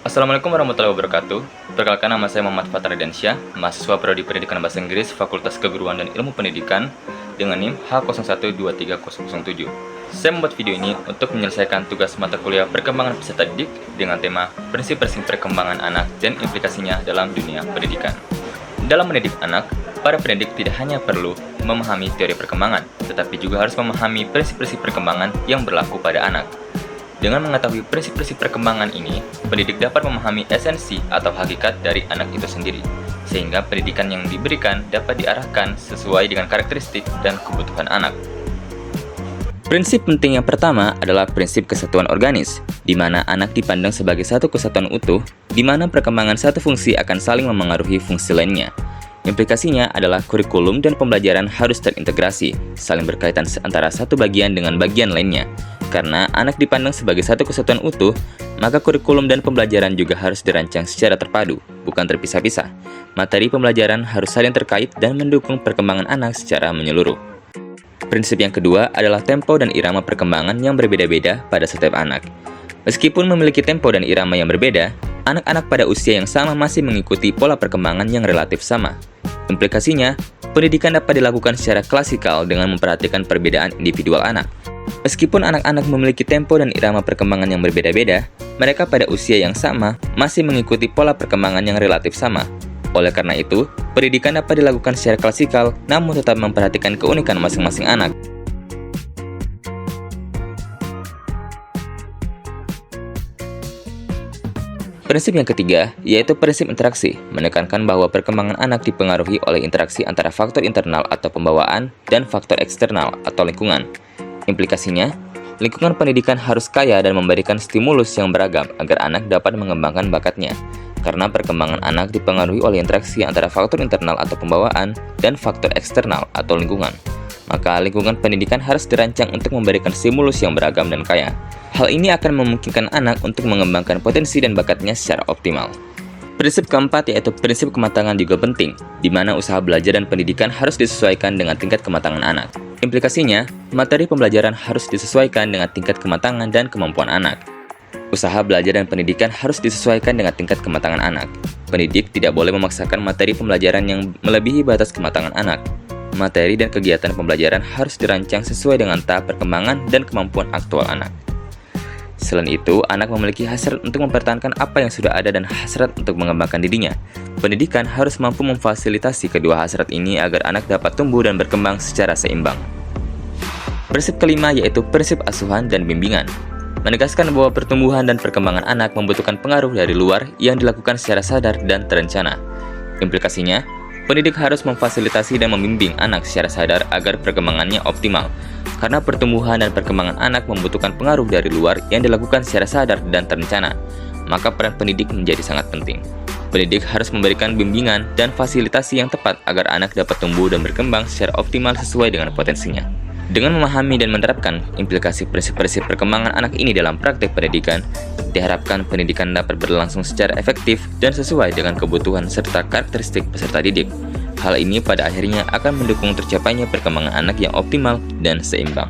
Assalamualaikum warahmatullahi wabarakatuh. Perkenalkan, nama saya Muhammad Fathar Ardiansyah, mahasiswa Prodi Pendidikan Bahasa Inggris Fakultas Keguruan dan Ilmu Pendidikan dengan NIM H012307. Saya membuat video ini untuk menyelesaikan tugas mata kuliah perkembangan peserta didik dengan tema prinsip-prinsip perkembangan anak dan implikasinya dalam dunia pendidikan. Dalam mendidik anak, para pendidik tidak hanya perlu memahami teori perkembangan, tetapi juga harus memahami prinsip-prinsip perkembangan yang berlaku pada anak. Dengan mengetahui prinsip-prinsip perkembangan ini, pendidik dapat memahami esensi atau hakikat dari anak itu sendiri, sehingga pendidikan yang diberikan dapat diarahkan sesuai dengan karakteristik dan kebutuhan anak. Prinsip penting yang pertama adalah prinsip kesatuan organis, di mana anak dipandang sebagai satu kesatuan utuh, di mana perkembangan satu fungsi akan saling memengaruhi fungsi lainnya. Implikasinya adalah kurikulum dan pembelajaran harus terintegrasi, saling berkaitan antara satu bagian dengan bagian lainnya. Karena anak dipandang sebagai satu kesatuan utuh, maka kurikulum dan pembelajaran juga harus dirancang secara terpadu, bukan terpisah-pisah. Materi pembelajaran harus saling terkait dan mendukung perkembangan anak secara menyeluruh. Prinsip yang kedua adalah tempo dan irama perkembangan yang berbeda-beda pada setiap anak. Meskipun memiliki tempo dan irama yang berbeda, anak-anak pada usia yang sama masih mengikuti pola perkembangan yang relatif sama. Implikasinya, pendidikan dapat dilakukan secara klasikal dengan memperhatikan perbedaan individual anak. Meskipun anak-anak memiliki tempo dan irama perkembangan yang berbeda-beda, mereka pada usia yang sama masih mengikuti pola perkembangan yang relatif sama. Oleh karena itu, pendidikan dapat dilakukan secara klasikal, namun tetap memperhatikan keunikan masing-masing anak. Prinsip yang ketiga, yaitu prinsip interaksi, menekankan bahwa perkembangan anak dipengaruhi oleh interaksi antara faktor internal atau pembawaan dan faktor eksternal atau lingkungan. Implikasinya, lingkungan pendidikan harus kaya dan memberikan stimulus yang beragam agar anak dapat mengembangkan bakatnya. Karena perkembangan anak dipengaruhi oleh interaksi antara faktor internal atau pembawaan dan faktor eksternal atau lingkungan, maka lingkungan pendidikan harus dirancang untuk memberikan stimulus yang beragam dan kaya. Hal ini akan memungkinkan anak untuk mengembangkan potensi dan bakatnya secara optimal. Prinsip keempat yaitu prinsip kematangan juga penting, di mana usaha belajar dan pendidikan harus disesuaikan dengan tingkat kematangan anak. Implikasinya, materi pembelajaran harus disesuaikan dengan tingkat kematangan dan kemampuan anak. Usaha belajar dan pendidikan harus disesuaikan dengan tingkat kematangan anak. Pendidik tidak boleh memaksakan materi pembelajaran yang melebihi batas kematangan anak. Materi dan kegiatan pembelajaran harus dirancang sesuai dengan tahap perkembangan dan kemampuan aktual anak. Selain itu, anak memiliki hasrat untuk mempertahankan apa yang sudah ada dan hasrat untuk mengembangkan dirinya. Pendidikan harus mampu memfasilitasi kedua hasrat ini agar anak dapat tumbuh dan berkembang secara seimbang. Prinsip kelima yaitu prinsip asuhan dan bimbingan, menegaskan bahwa pertumbuhan dan perkembangan anak membutuhkan pengaruh dari luar yang dilakukan secara sadar dan terencana. Implikasinya, pendidik harus memfasilitasi dan membimbing anak secara sadar agar perkembangannya optimal. Karena pertumbuhan dan perkembangan anak membutuhkan pengaruh dari luar yang dilakukan secara sadar dan terencana, maka peran pendidik menjadi sangat penting. Pendidik harus memberikan bimbingan dan fasilitasi yang tepat agar anak dapat tumbuh dan berkembang secara optimal sesuai dengan potensinya. Dengan memahami dan menerapkan implikasi prinsip-prinsip perkembangan anak ini dalam praktek pendidikan, diharapkan pendidikan dapat berlangsung secara efektif dan sesuai dengan kebutuhan serta karakteristik peserta didik. Hal ini pada akhirnya akan mendukung tercapainya perkembangan anak yang optimal dan seimbang.